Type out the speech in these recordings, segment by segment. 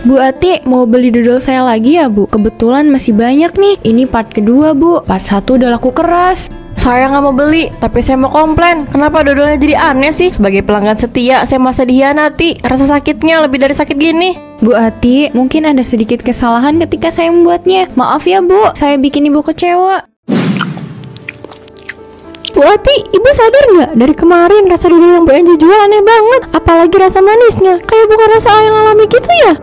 Bu Ati, mau beli dodol saya lagi ya Bu? Kebetulan masih banyak nih. Ini part kedua Bu, part 1 udah laku keras. Saya nggak mau beli, tapi saya mau komplain. Kenapa dodolnya jadi aneh sih? Sebagai pelanggan setia, saya masa dihianati. Rasa sakitnya lebih dari sakit gini. Bu Ati, mungkin ada sedikit kesalahan ketika saya membuatnya. Maaf ya Bu, saya bikin Ibu kecewa. Bu Ati, Ibu sadar nggak? Dari kemarin rasa dodol yang Bu Enji jual aneh banget. Apalagi rasa manisnya, kayak bukan rasa yang alami gitu ya?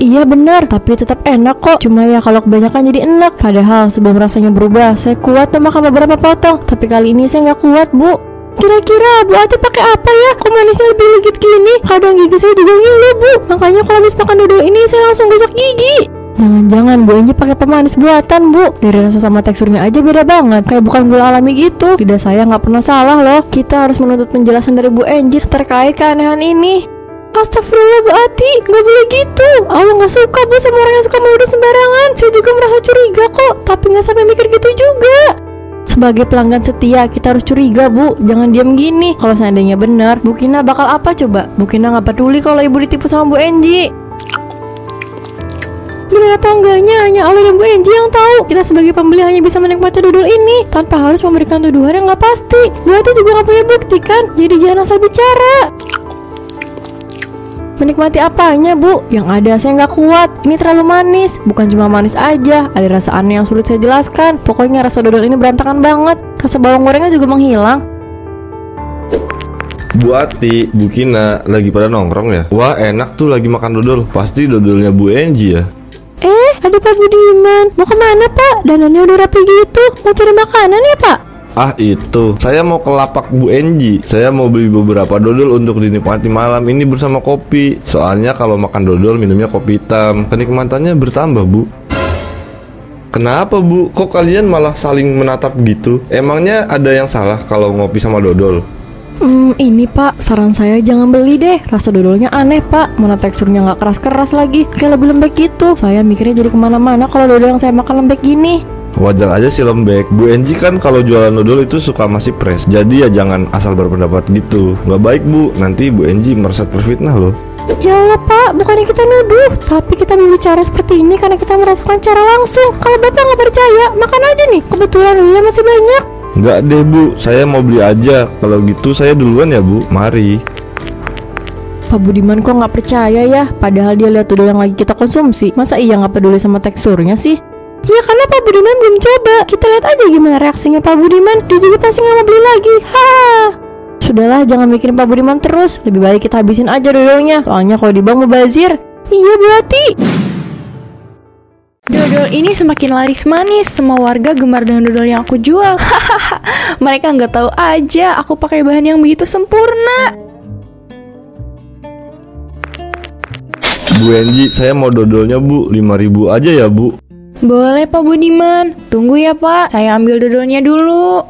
Iya benar, tapi tetap enak kok. Cuma ya kalau kebanyakan jadi enak. Padahal sebelum rasanya berubah, saya kuat tuh makan beberapa potong. Tapi kali ini saya nggak kuat, Bu. Kira-kira Bu Ati pakai apa ya? Kok manisnya lebih legit gini? Kadang gigi saya juga ngilu, Bu. Makanya kalau habis makan dodol ini saya langsung gosok gigi. Jangan-jangan Bu Enji pakai pemanis buatan, Bu. Dari rasa sama teksturnya aja beda banget. Kayak bukan gula alami gitu. Lidah saya nggak pernah salah loh. Kita harus menuntut penjelasan dari Bu Enji terkait keanehan ini. Astagfirullah Bu Ati, gak boleh gitu. Allah gak suka Bu sama orang yang suka menuduh sembarangan. Saya juga merasa curiga kok, tapi gak sampai mikir gitu juga. Sebagai pelanggan setia, kita harus curiga Bu. Jangan diam gini. Kalau seandainya benar, Bu Kina bakal apa coba? Bu Kina gak peduli kalau Ibu ditipu sama Bu Enji. Benar atau enggaknya hanya Allah dan Bu Enji yang tahu. Kita sebagai pembeli hanya bisa menikmati dodol ini tanpa harus memberikan tuduhan yang gak pasti. Bu Ati juga gak punya bukti kan? Jadi jangan asal bicara. Menikmati apanya Bu? Yang ada saya nggak kuat. Ini terlalu manis. Bukan cuma manis aja, ada rasa aneh yang sulit saya jelaskan. Pokoknya rasa dodol ini berantakan banget. Rasa bawang gorengnya juga menghilang. Bu Ati, Bu Kina lagi pada nongkrong ya? Wah enak tuh lagi makan dodol. Pasti dodolnya Bu Enji ya? Ada Pak Budiman. Mau kemana Pak? Danannya udah rapi gitu. Mau cari makanan ya Pak? Ah itu, saya mau ke lapak Bu Enji. Saya mau beli beberapa dodol untuk dinikmati malam ini bersama kopi. Soalnya kalau makan dodol minumnya kopi hitam. Kenikmatannya bertambah Bu. Kenapa Bu? Kok kalian malah saling menatap gitu? Emangnya ada yang salah kalau ngopi sama dodol? Ini Pak, saran saya jangan beli deh. Rasa dodolnya aneh Pak. Mana teksturnya nggak keras-keras lagi, kayak lebih lembek gitu. Saya mikirnya jadi kemana-mana kalau dodol yang saya makan lembek gini. Wajar aja sih lembek. Bu Enji kan kalau jualan dodol itu suka masih fresh. Jadi ya jangan asal berpendapat gitu. Nggak baik Bu, nanti Bu Enji merasa terfitnah loh. Ya Allah Pak, bukannya kita nuduh, tapi kita berbicara seperti ini karena kita merasakan secara langsung. Kalau Bapak nggak percaya, makan aja nih. Kebetulan dodolnya masih banyak. Nggak deh Bu, saya mau beli aja. Kalau gitu saya duluan ya Bu, mari. Pak Budiman kok nggak percaya ya? Padahal dia lihat dodol yang lagi kita konsumsi. Masa iya nggak peduli sama teksturnya sih? Ya karena Pak Budiman belum coba. Kita lihat aja gimana reaksinya Pak Budiman. Dia juga pasti nggak mau beli lagi. Sudahlah, jangan mikirin Pak Budiman terus. Lebih baik kita habisin aja dodolnya. Soalnya kalau dibuang mubazir. Iya Bu Ati. Dodol ini semakin laris manis. Semua warga gemar dengan dodol yang aku jual. Mereka nggak tahu aja aku pakai bahan yang begitu sempurna. Bu Enji, saya mau dodolnya Bu, 5.000 aja ya Bu. Boleh Pak Budiman. Tunggu ya Pak, saya ambil dodolnya dulu.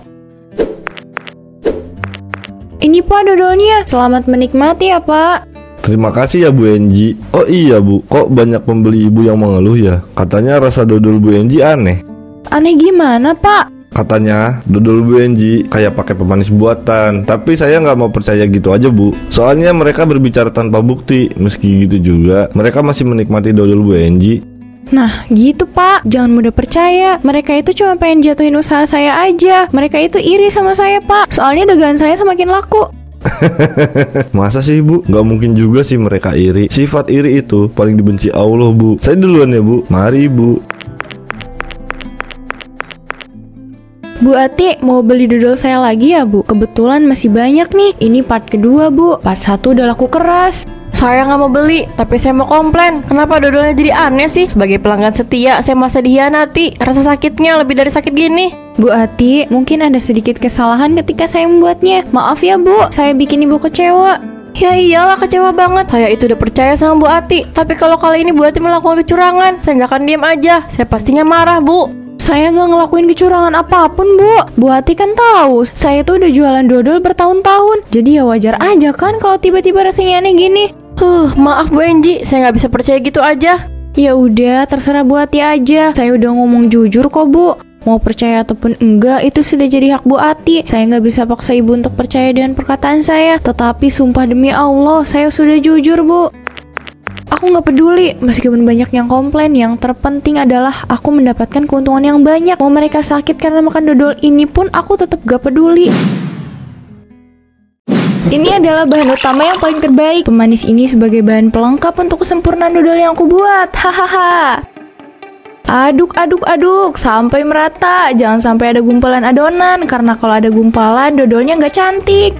Ini Pak dodolnya. Selamat menikmati ya Pak. Terima kasih ya Bu Enji. Oh iya Bu, kok banyak pembeli ibu yang mengeluh ya? Katanya rasa dodol Bu Enji aneh. Aneh gimana Pak? Katanya dodol Bu Enji kayak pakai pemanis buatan. Tapi saya nggak mau percaya gitu aja Bu. Soalnya mereka berbicara tanpa bukti. Meski gitu juga, mereka masih menikmati dodol Bu Enji. Nah gitu Pak, jangan mudah percaya. Mereka itu cuma pengen jatuhin usaha saya aja. Mereka itu iri sama saya Pak. Soalnya dagangan saya semakin laku. Masa sih Bu? Gak mungkin juga sih mereka iri. Sifat iri itu paling dibenci Allah Bu. Saya duluan ya Bu. Mari Bu. Bu Ati, mau beli dodol saya lagi ya Bu? Kebetulan masih banyak nih. Ini part kedua Bu, part 1 udah laku keras. Saya nggak mau beli, tapi saya mau komplain. Kenapa dodolnya jadi aneh sih? Sebagai pelanggan setia, saya masa dihianati. Rasa sakitnya lebih dari sakit gini. Bu Ati, mungkin ada sedikit kesalahan ketika saya membuatnya. Maaf ya Bu, saya bikin Ibu kecewa. Ya iyalah, kecewa banget. Saya itu udah percaya sama Bu Ati. Tapi kalau kali ini Bu Ati melakukan kecurangan, saya nggak akan diam aja. Saya pastinya marah Bu. Saya nggak ngelakuin kecurangan apapun Bu. Bu Ati kan tahu, saya tuh udah jualan dodol bertahun-tahun. Jadi ya wajar aja kan kalau tiba-tiba rasanya aneh gini. Maaf Bu Enji, saya nggak bisa percaya gitu aja. Ya udah, terserah Bu Ati aja. Saya udah ngomong jujur kok Bu. Mau percaya ataupun enggak, itu sudah jadi hak Bu Ati. Saya nggak bisa paksa Ibu untuk percaya dengan perkataan saya. Tetapi sumpah demi Allah, saya sudah jujur Bu. Aku nggak peduli, meskipun banyak yang komplain, yang terpenting adalah aku mendapatkan keuntungan yang banyak. Mau mereka sakit karena makan dodol ini pun aku tetap gak peduli. Ini adalah bahan utama yang paling terbaik. Pemanis ini sebagai bahan pelengkap untuk kesempurnaan dodol yang aku buat. Hahaha. Aduk sampai merata. Jangan sampai ada gumpalan adonan, karena kalau ada gumpalan dodolnya nggak cantik.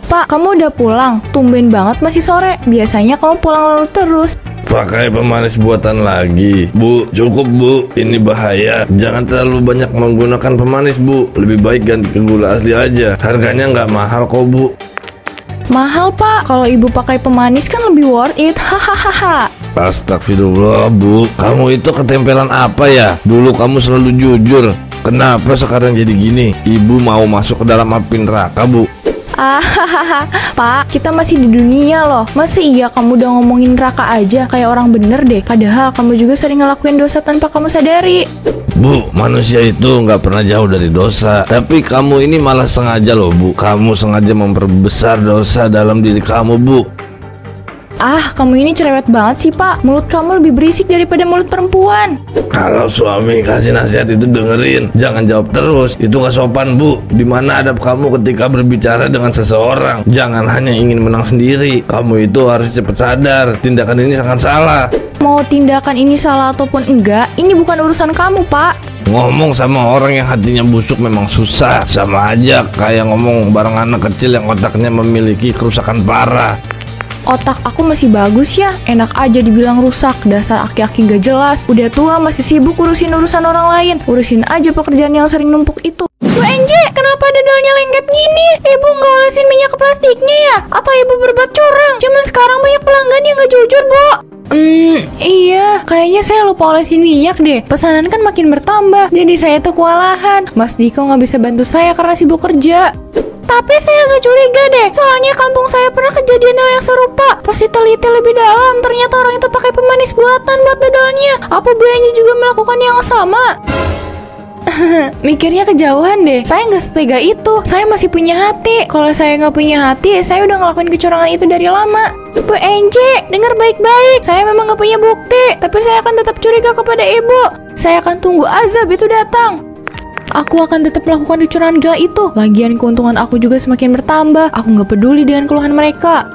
Pak, kamu udah pulang? Tumben banget masih sore. Biasanya kamu pulang lalu terus. Pakai pemanis buatan lagi, Bu. Cukup, Bu. Ini bahaya. Jangan terlalu banyak menggunakan pemanis, Bu. Lebih baik ganti ke gula asli aja. Harganya nggak mahal kok, Bu. Mahal, Pak. Kalau ibu pakai pemanis kan lebih worth it. Hahaha. Astagfirullah, Bu. Kamu itu ketempelan apa ya? Dulu kamu selalu jujur. Kenapa sekarang jadi gini? Ibu mau masuk ke dalam api neraka, Bu. Pak, kita masih di dunia loh. Masa iya kamu udah ngomongin neraka aja kayak orang bener deh. Padahal kamu juga sering ngelakuin dosa tanpa kamu sadari. Bu, manusia itu nggak pernah jauh dari dosa. Tapi kamu ini malah sengaja loh, Bu. Kamu sengaja memperbesar dosa dalam diri kamu, Bu. Kamu ini cerewet banget sih, Pak. Mulut kamu lebih berisik daripada mulut perempuan. Kalau suami kasih nasihat itu dengerin, jangan jawab terus. Itu gak sopan, Bu. Dimana adab kamu ketika berbicara dengan seseorang? Jangan hanya ingin menang sendiri. Kamu itu harus cepat sadar. Tindakan ini sangat salah. Mau tindakan ini salah ataupun enggak, ini bukan urusan kamu, Pak. Ngomong sama orang yang hatinya busuk memang susah. Sama aja kayak ngomong bareng anak kecil yang otaknya memiliki kerusakan parah. Otak aku masih bagus ya, enak aja dibilang rusak. Dasar aki-aki gak jelas. Udah tua masih sibuk urusin urusan orang lain. Urusin aja pekerjaan yang sering numpuk itu. Bu Enji, kenapa dodolnya lengket gini? Ibu nggak olesin minyak ke plastiknya ya? Atau ibu berbuat curang? Cuman sekarang banyak pelanggan yang gak jujur, Bu. Iya, kayaknya saya lupa olesin minyak deh. Pesanan kan makin bertambah, jadi saya tuh kewalahan. Mas Diko nggak bisa bantu saya karena sibuk kerja. Tapi saya agak curiga deh, soalnya kampung saya pernah kejadian hal yang serupa. Pas diteliti lebih dalam, ternyata orang itu pakai pemanis buatan buat dodolnya. Apa Bu Enji juga melakukan yang sama? Mikirnya kejauhan deh. Saya nggak setega itu. Saya masih punya hati. Kalau saya nggak punya hati, saya udah ngelakuin kecurangan itu dari lama. Bu Enji, dengar baik-baik. Saya memang nggak punya bukti, tapi saya akan tetap curiga kepada ibu. Saya akan tunggu azab itu datang. Aku akan tetap melakukan kecurangan gila itu. Lagian keuntungan aku juga semakin bertambah. Aku nggak peduli dengan keluhan mereka.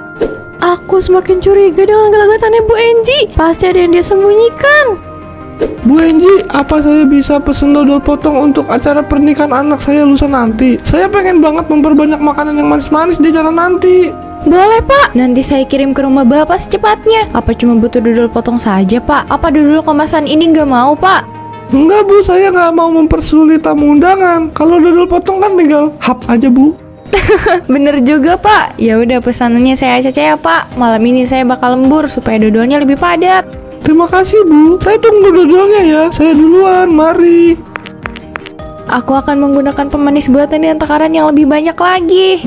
Aku semakin curiga dengan gelagatannya Bu Enji. Pasti ada yang dia sembunyikan. Bu Enji, apa saya bisa pesen dodol potong untuk acara pernikahan anak saya lusa nanti? Saya pengen banget memperbanyak makanan yang manis-manis di acara nanti. Boleh, Pak. Nanti saya kirim ke rumah Bapak secepatnya. Apa cuma butuh dodol potong saja, Pak? Apa dodol kemasan ini nggak mau, Pak? Enggak, Bu, saya nggak mau mempersulit tamu undangan. Kalau dodol potong kan tinggal hap aja, Bu. Bener juga, Pak. Ya udah, pesanannya saya acc ya, Pak. Malam ini saya bakal lembur supaya dodolnya lebih padat. Terima kasih, Bu. Saya tunggu dodolnya ya. Saya duluan, mari. Aku akan menggunakan pemanis buatan dan takaran yang lebih banyak lagi.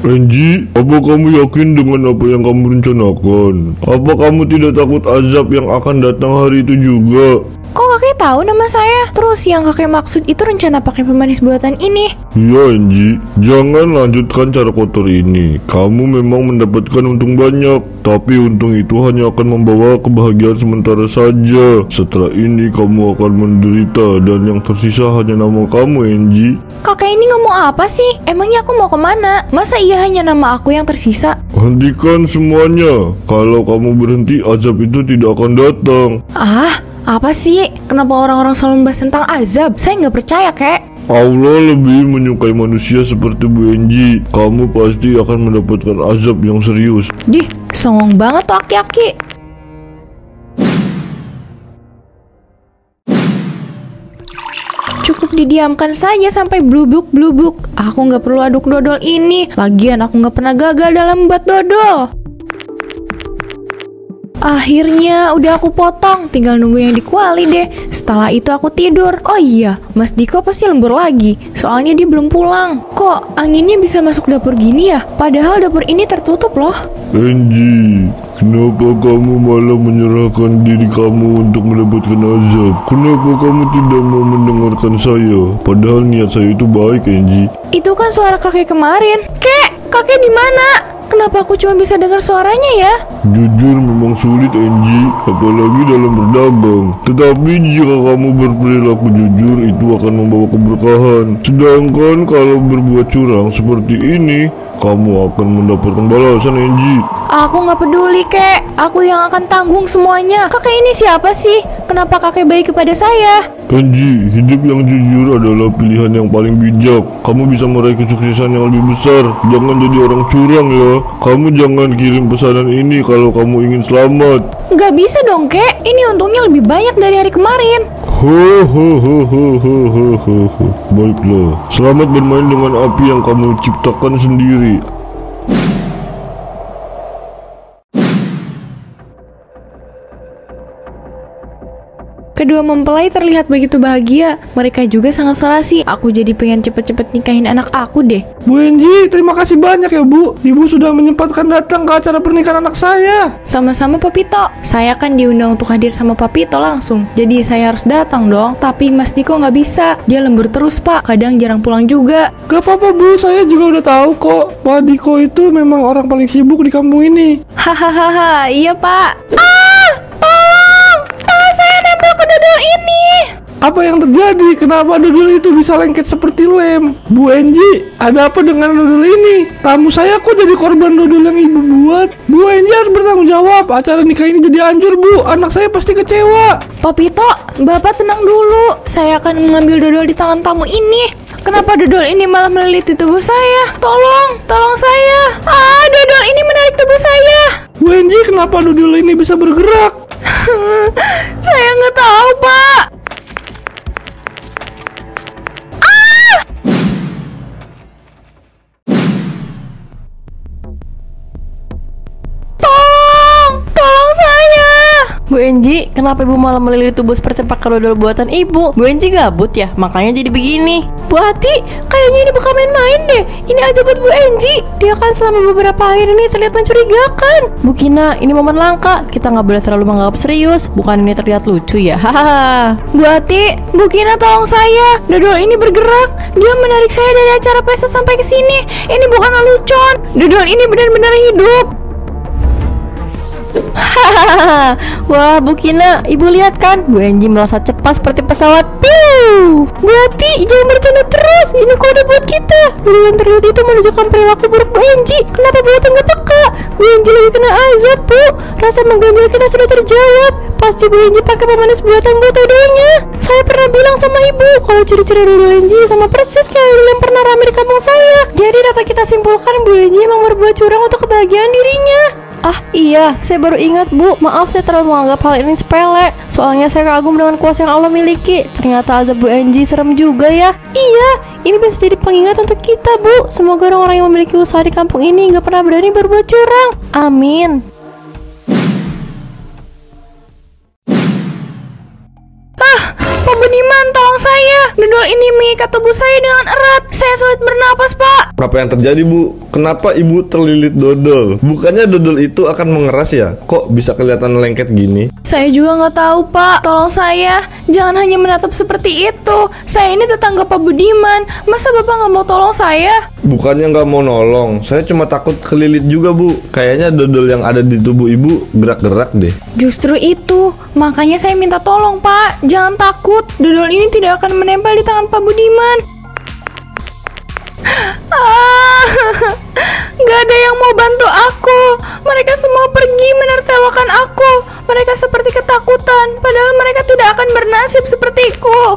Enji, apa kamu yakin dengan apa yang kamu rencanakan? Apa kamu tidak takut azab yang akan datang hari itu juga? Kok kakek tahu nama saya? Terus yang kakek maksud itu rencana pakai pemanis buatan ini? Iya, Enji. Jangan lanjutkan cara kotor ini. Kamu memang mendapatkan untung banyak, tapi untung itu hanya akan membawa kebahagiaan sementara saja. Setelah ini kamu akan menderita dan yang tersisa hanya nama kamu, Enji. Kakek ini ngomong apa sih? Emangnya aku mau kemana? Masa iya hanya nama aku yang tersisa? Hentikan semuanya. Kalau kamu berhenti, azab itu tidak akan datang. Apa sih? Kenapa orang-orang selalu membahas tentang azab? Saya nggak percaya, kek. Allah lebih menyukai manusia seperti Bu Enji. Kamu pasti akan mendapatkan azab yang serius. Dih, songong banget tuh aki-aki. Cukup didiamkan saja sampai blubuk-blubuk. Aku nggak perlu aduk dodol ini. Lagian aku nggak pernah gagal dalam membuat dodol. Akhirnya udah aku potong, tinggal nunggu yang dikuali deh. Setelah itu aku tidur. Oh iya, Mas Diko pasti lembur lagi, soalnya dia belum pulang. Kok anginnya bisa masuk dapur gini ya? Padahal dapur ini tertutup loh. Angie, kenapa kamu malah menyerahkan diri kamu untuk mendapatkan azab? Kenapa kamu tidak mau mendengarkan saya? Padahal niat saya itu baik, Angie. Itu kan suara kakek kemarin. Kakek di mana? Kenapa aku cuma bisa dengar suaranya ya? Jujur memang sulit, Angie, apalagi dalam berdagang. Tetapi jika kamu berperilaku jujur, itu akan membawa keberkahan. Sedangkan kalau berbuat curang seperti ini, kamu akan mendapatkan balasan, Angie. Aku nggak peduli, Kek. Aku yang akan tanggung semuanya. Kakek ini siapa sih? Kenapa kakek baik kepada saya? Angie, hidup yang jujur adalah pilihan yang paling bijak. Kamu bisa meraih kesuksesan yang lebih besar. Jangan jadi orang curang ya. Kamu jangan kirim pesanan ini kalau kamu ingin selamat. Nggak bisa dong, Kek. Ini untungnya lebih banyak dari hari kemarin. Baiklah, selamat bermain dengan api yang kamu ciptakan sendiri. Kedua mempelai terlihat begitu bahagia. Mereka juga sangat serasi. Aku jadi pengen cepet-cepet nikahin anak aku deh. Bu Angie, terima kasih banyak ya Bu. Ibu sudah menyempatkan datang ke acara pernikahan anak saya. Sama-sama Papito. Saya kan diundang untuk hadir sama Papito langsung. Jadi saya harus datang dong. Tapi Mas Diko nggak bisa. Dia lembur terus Pak. Kadang jarang pulang juga. Gak apa-apa Bu, saya juga udah tahu kok. Pak Diko itu memang orang paling sibuk di kampung ini. Hahaha, iya Pak. Saya nempel ke dodol ini. Apa yang terjadi? Kenapa dodol itu bisa lengket seperti lem? Bu Angie, ada apa dengan dodol ini? Tamu saya kok jadi korban dodol yang ibu buat? Bu Angie harus bertanggung jawab. Acara nikah ini jadi hancur Bu. Anak saya pasti kecewa. Papito, Bapak tenang dulu. Saya akan mengambil dodol di tangan tamu ini. Kenapa dodol ini malah melilit di tubuh saya? Tolong saya. Dodol ini menarik tubuh saya. Bu Angie, kenapa dodol ini bisa bergerak? Saya nggak tahu, Pak. Tolong saya. Bu Enji, kenapa ibu malah melilit tubuh seperti pakai dodol buatan ibu? Bu Enji gabut ya, makanya jadi begini. Bu Ati, kayaknya ini bukan main-main deh. Ini aja buat Bu Enji. Dia kan selama beberapa hari ini terlihat mencurigakan. Bu Kina, ini momen langka. Kita nggak boleh terlalu menganggap serius. Bukan ini terlihat lucu ya. Hahaha. Bu Ati, Bu Kina tolong saya. Dodol ini bergerak. Dia menarik saya dari acara pesta sampai ke sini. Ini bukan lelucon. Dodol ini benar-benar hidup. Hahaha. Wah, Bu Kina, ibu lihat kan? Bu Enji merasa cepat seperti pesawat. Piu. Bu Ati, jangan bercanda terus. Ini kode buat kita. Dulu yang terlihat itu menunjukkan perilaku buruk Bu Enji. Kenapa Bu Ati nggak peka? Bu Enji lagi kena azab, Bu. Rasa mengganjal kita sudah terjawab. Pasti Bu Enji pakai pemanis buatan buat dodolnya. Saya pernah bilang sama ibu kalau ciri-ciri dodol Enji sama persis kayak dodol yang pernah ramai di kampung saya. Jadi dapat kita simpulkan Bu Enji memang berbuat curang untuk kebahagiaan dirinya. Ah iya, saya baru ingat Bu. Maaf saya terlalu menganggap hal ini sepele. Soalnya saya kagum dengan kuasa yang Allah miliki. Ternyata azab Bu Enji serem juga ya. Iya, ini bisa jadi pengingat untuk kita Bu. Semoga orang-orang yang memiliki usaha di kampung ini gak pernah berani berbuat curang. Amin. Pak Buniman, tolong saya. Dodol ini mengikat tubuh saya dengan erat. Saya sulit bernapas, Pak. Apa yang terjadi Bu? Kenapa ibu terlilit dodol? Bukannya dodol itu akan mengeras ya? Kok bisa kelihatan lengket gini? Saya juga nggak tahu, Pak. Tolong saya. Jangan hanya menatap seperti itu. Saya ini tetangga Pak Budiman. Masa Bapak nggak mau tolong saya? Bukannya nggak mau nolong, saya cuma takut kelilit juga Bu. Kayaknya dodol yang ada di tubuh ibu gerak-gerak deh. Justru itu, makanya saya minta tolong, Pak. Jangan takut, dodol ini tidak akan menempel di tangan Pak Budiman. Gak ada yang mau bantu aku. Mereka semua pergi menertawakan aku. Mereka seperti ketakutan, padahal mereka tidak akan bernasib sepertiku.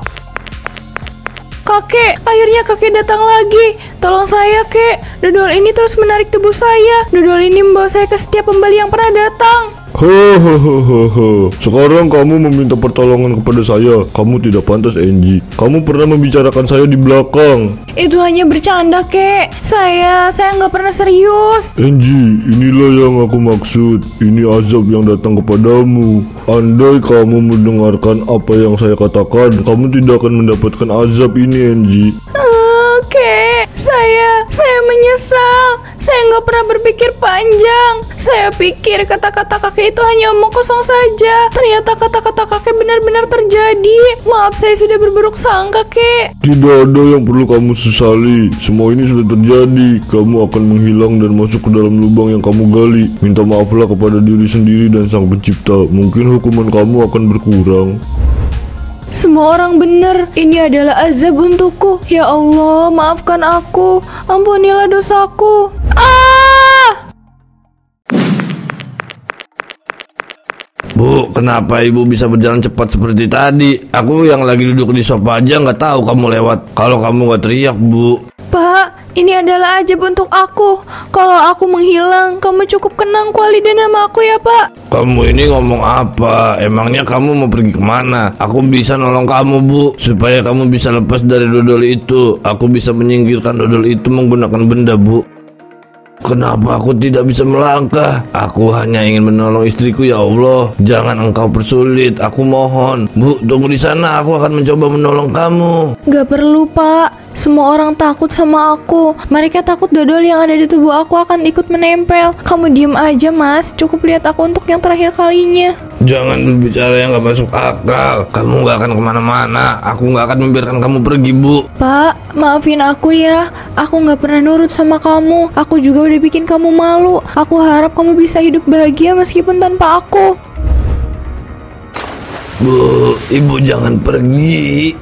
Kakek, akhirnya kakek datang lagi. Tolong saya, Kek. Dodol ini terus menarik tubuh saya. Dodol ini membawa saya ke setiap pembeli yang pernah datang. Hohohoho. Sekarang kamu meminta pertolongan kepada saya. Kamu tidak pantas, Angie. Kamu pernah membicarakan saya di belakang. Itu hanya bercanda, kek. Saya nggak pernah serius. Angie, inilah yang aku maksud. Ini azab yang datang kepadamu. Andai kamu mendengarkan apa yang saya katakan, kamu tidak akan mendapatkan azab ini, Angie. Oke, saya menyesal. Saya nggak pernah berpikir panjang. Saya pikir kata-kata kakek itu hanya omong kosong saja. Ternyata kata-kata kakek benar-benar terjadi. Maaf, saya sudah berburuk sangka, kek. Tidak ada yang perlu kamu sesali. Semua ini sudah terjadi. Kamu akan menghilang dan masuk ke dalam lubang yang kamu gali. Minta maaflah kepada diri sendiri dan Sang Pencipta. Mungkin hukuman kamu akan berkurang. Semua orang benar. Ini adalah azab untukku. Ya Allah, maafkan aku. Ampunilah dosaku. Bu, kenapa ibu bisa berjalan cepat seperti tadi? Aku yang lagi duduk di sofa aja nggak tahu kamu lewat. Kalau kamu nggak teriak, Bu. Pak, ini adalah ajab untuk aku. Kalau aku menghilang, kamu cukup kenang kuali dan nama aku ya, Pak. Kamu ini ngomong apa? Emangnya kamu mau pergi kemana? Aku bisa nolong kamu, Bu, supaya kamu bisa lepas dari dodol itu. Aku bisa menyingkirkan dodol itu menggunakan benda, Bu. Kenapa aku tidak bisa melangkah? Aku hanya ingin menolong istriku, ya Allah. Jangan engkau persulit, aku mohon. Bu, tunggu di sana, aku akan mencoba menolong kamu. Gak perlu, Pak. Semua orang takut sama aku. Mereka takut dodol yang ada di tubuh aku akan ikut menempel. Kamu diem aja, Mas. Cukup lihat aku untuk yang terakhir kalinya. Jangan berbicara yang gak masuk akal. Kamu gak akan kemana-mana. Aku gak akan membiarkan kamu pergi, Bu. Pak, maafin aku ya. Aku gak pernah nurut sama kamu. Aku juga udah bikin kamu malu. Aku harap kamu bisa hidup bahagia meskipun tanpa aku. Bu, ibu jangan pergi.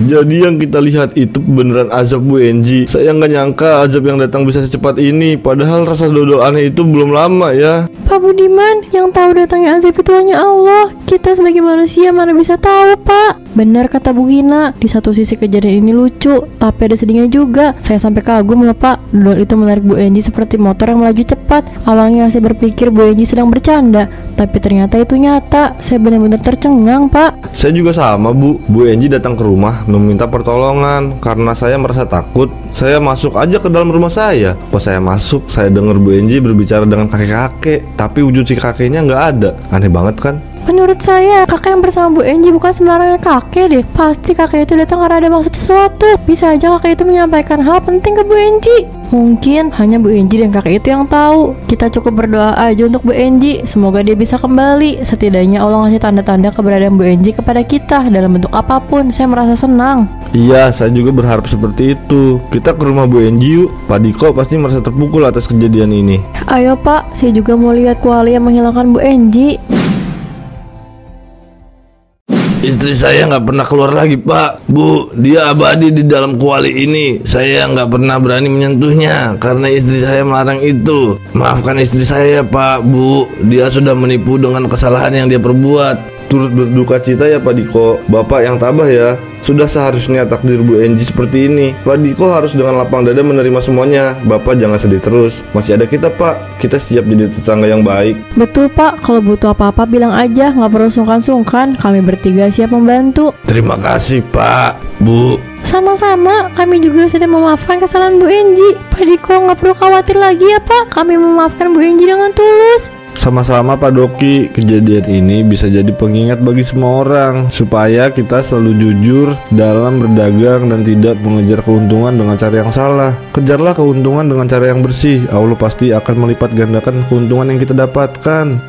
Jadi yang kita lihat itu beneran azab, Bu Angie. Saya nggak nyangka azab yang datang bisa secepat ini. Padahal rasa dodol aneh itu belum lama ya. Pak Budiman, yang tahu datangnya azab itu hanya Allah. Kita sebagai manusia mana bisa tahu, Pak. Benar kata Bu Gina, di satu sisi kejadian ini lucu, tapi ada sedihnya juga. Saya sampai kagum loh, Pak. Dodol itu menarik Bu Angie seperti motor yang melaju cepat. Awalnya saya berpikir Bu Angie sedang bercanda, tapi ternyata itu nyata. Saya benar-benar tercengang, Pak. Saya juga sama, Bu. Bu Angie datang ke rumah meminta pertolongan. Karena saya merasa takut, saya masuk aja ke dalam rumah saya. Pas saya masuk, saya dengar Bu Angie berbicara dengan kakek-kakek, tapi wujud si kakeknya nggak ada. Aneh banget kan? Menurut saya, kakek yang bersama Bu Angie bukan sembarangan kakek deh. Pasti kakek itu datang karena ada maksud sesuatu. Bisa aja kakek itu menyampaikan hal penting ke Bu Angie. Mungkin hanya Bu Angie dan kakek itu yang tahu. Kita cukup berdoa aja untuk Bu Angie. Semoga dia bisa kembali. Setidaknya Allah ngasih tanda-tanda keberadaan Bu Angie kepada kita dalam bentuk apapun. Saya merasa senang. Iya, saya juga berharap seperti itu. Kita ke rumah Bu Angie yuk. Pak Diko pasti merasa terpukul atas kejadian ini. Ayo Pak, saya juga mau lihat kuali yang menghilangkan Bu Angie. Istri saya nggak pernah keluar lagi, Pak. Bu, dia abadi di dalam kuali ini. Saya nggak pernah berani menyentuhnya karena istri saya melarang itu. Maafkan istri saya, Pak, Bu. Dia sudah menipu dengan kesalahan yang dia perbuat. Turut berduka cita ya, Pak Diko. Bapak yang tabah ya. Sudah seharusnya takdir Bu Angie seperti ini. Pak Diko harus dengan lapang dada menerima semuanya. Bapak jangan sedih terus. Masih ada kita, Pak. Kita siap jadi tetangga yang baik. Betul Pak, kalau butuh apa-apa bilang aja. Nggak perlu sungkan-sungkan. Kami bertiga siap membantu. Terima kasih, Pak, Bu. Sama-sama, kami juga sudah memaafkan kesalahan Bu Angie. Pak Diko nggak perlu khawatir lagi ya Pak. Kami memaafkan Bu Angie dengan tulus. Sama-sama Pak Doki, kejadian ini bisa jadi pengingat bagi semua orang supaya kita selalu jujur dalam berdagang dan tidak mengejar keuntungan dengan cara yang salah. Kejarlah keuntungan dengan cara yang bersih. Allah pasti akan melipat gandakan keuntungan yang kita dapatkan.